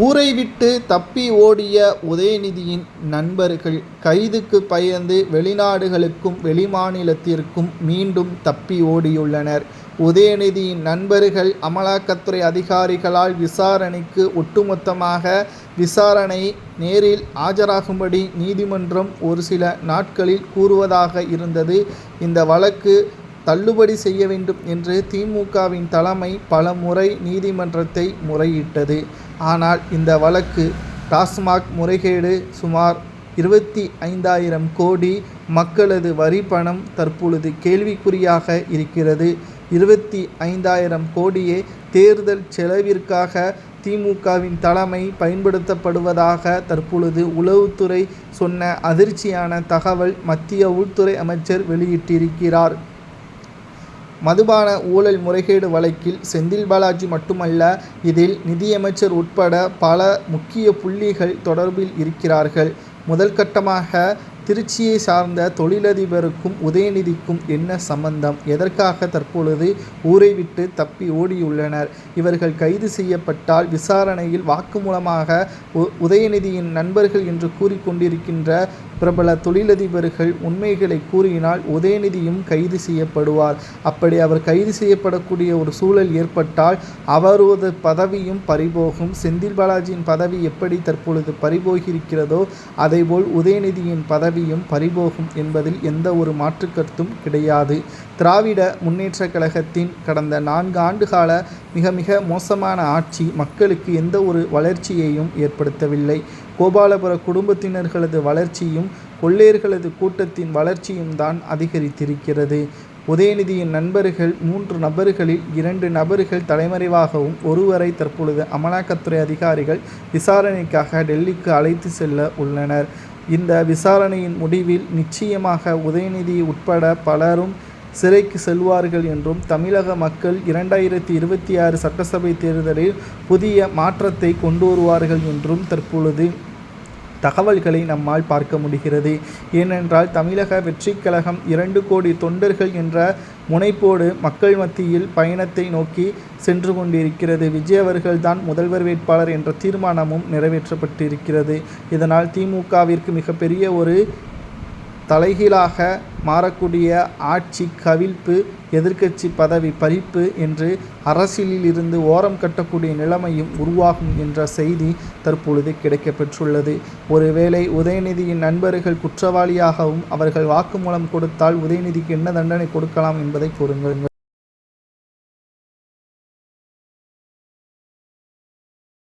ஊரை விட்டு தப்பி ஓடிய உதயநிதியின் நண்பர்கள் கைதுக்கு பயந்து வெளிநாடுகளுக்கும் வெளிமாநிலத்திற்கும் மீண்டும் தப்பி ஓடியுள்ளனர். உதயநிதியின் நண்பர்கள் அமலாக்கத்துறை அதிகாரிகளால் விசாரணைக்கு ஒட்டுமொத்தமாக விசாரணை நேரில் ஆஜராகும்படி நீதிமன்றம் ஒரு சில நாட்களில் கூறுவதாக இருந்தது. இந்த வழக்கு தள்ளுபடி செய்ய வேண்டும் என்று திமுகவின் தலைமை பல முறை நீதிமன்றத்தை முறையிட்டது. ஆனால் இந்த வழக்கு டாஸ்மாக் முறைகேடு சுமார் 25,000 கோடி மக்களது வரி பணம் தற்பொழுது கேள்விக்குறியாக இருக்கிறது. 25,000 கோடியே தேர்தல் செலவிற்காக திமுகவின் தலைமை பயன்படுத்தப்படுவதாக தற்பொழுது உளவுத்துறை சொன்ன அதிர்ச்சியான தகவல் மத்திய உள்துறை அமைச்சர் வெளியிட்டிருக்கிறார். மதுபான ஊழல் முறைகேடு வழக்கில் செந்தில் பாலாஜி மட்டுமல்ல, இதில் நிதியமைச்சர் உட்பட பல முக்கிய புள்ளிகள் தொடர்பில் இருக்கிறார்கள். முதல் கட்டமாக திருச்சியை சார்ந்த தொழிலதிபருக்கும் உதயநிதிக்கும் என்ன சம்பந்தம்? எதற்காக தற்பொழுது ஊரை விட்டு தப்பி ஓடியுள்ளனர்? இவர்கள் கைது செய்யப்பட்டால் விசாரணையில் வாக்குமூலமாக உதயநிதியின் நண்பர்கள் என்று கூறிக்கொண்டிருக்கின்ற பிரபல தொழிலதிபர்கள் உண்மைகளை கூறினால் உதயநிதியும் கைது செய்யப்படுவார். அப்படி அவர் கைது செய்யப்படக்கூடிய ஒரு சூழல் ஏற்பட்டால் அவரது பதவியும் பறிபோகும். செந்தில் பாலாஜியின் பதவி எப்படி தற்பொழுது பறிபோகியிருக்கிறதோ அதேபோல் உதயநிதியின் பதவியும் பறிபோகும் என்பதில் எந்த ஒரு மாற்று கருத்தும் கிடையாது. திராவிட முன்னேற்றக் கழகத்தின் கடந்த 4 ஆண்டுகால மிக மோசமான ஆட்சி மக்களுக்கு எந்த ஒரு வளர்ச்சியையும் ஏற்படுத்தவில்லை. கோபாலபுர குடும்பத்தினர்களது வளர்ச்சியும் கொள்ளையர்களது கூட்டத்தின் வளர்ச்சியும் தான் அதிகரித்திருக்கிறது. உதயநிதியின் நண்பர்கள் 3 நபர்களில் 2 நபர்கள் தலைமறைவாகவும் ஒருவரை தற்பொழுது அமலாக்கத்துறை அதிகாரிகள் விசாரணைக்காக டெல்லிக்கு அழைத்து செல்ல உள்ளனர். இந்த விசாரணையின் முடிவில் நிச்சயமாக உதயநிதி உட்பட பலரும் சிறைக்கு செல்வார்கள் என்றும் தமிழக மக்கள் 2026 சட்டசபை தேர்தலில் புதிய மாற்றத்தை கொண்டு வருவார்கள் என்றும் தற்பொழுது தகவல்களை நம்மால் பார்க்க முடிகிறது. ஏனென்றால் தமிழக வெற்றிக் கழகம் 2 கோடி தொண்டர்கள் என்ற முனைப்போடு மக்கள் மத்தியில் பயணத்தை நோக்கி சென்று கொண்டிருக்கிறது. விஜய் அவர்கள்தான் முதல்வர் வேட்பாளர் என்ற தீர்மானமும் நிறைவேற்றப்பட்டிருக்கிறது. இதனால் திமுகவிற்கு மிகப்பெரிய ஒரு தலைகீழாக மாறக்கூடிய ஆட்சி கவிழ்ப்பு, எதிர்க்கட்சி பதவி பறிப்பு என்று அரசியலில் இருந்து ஓரம் கட்டக்கூடிய நிலைமையும் உருவாகும் என்ற செய்தி தற்பொழுது கிடைக்கப்பெற்றுள்ளது. ஒருவேளை உதயநிதியின் நண்பர்கள் குற்றவாளியாகவும் அவர்கள் வாக்குமூலம் கொடுத்தால் உதயநிதிக்கு என்ன தண்டனை கொடுக்கலாம் என்பதை கூறுங்கள்.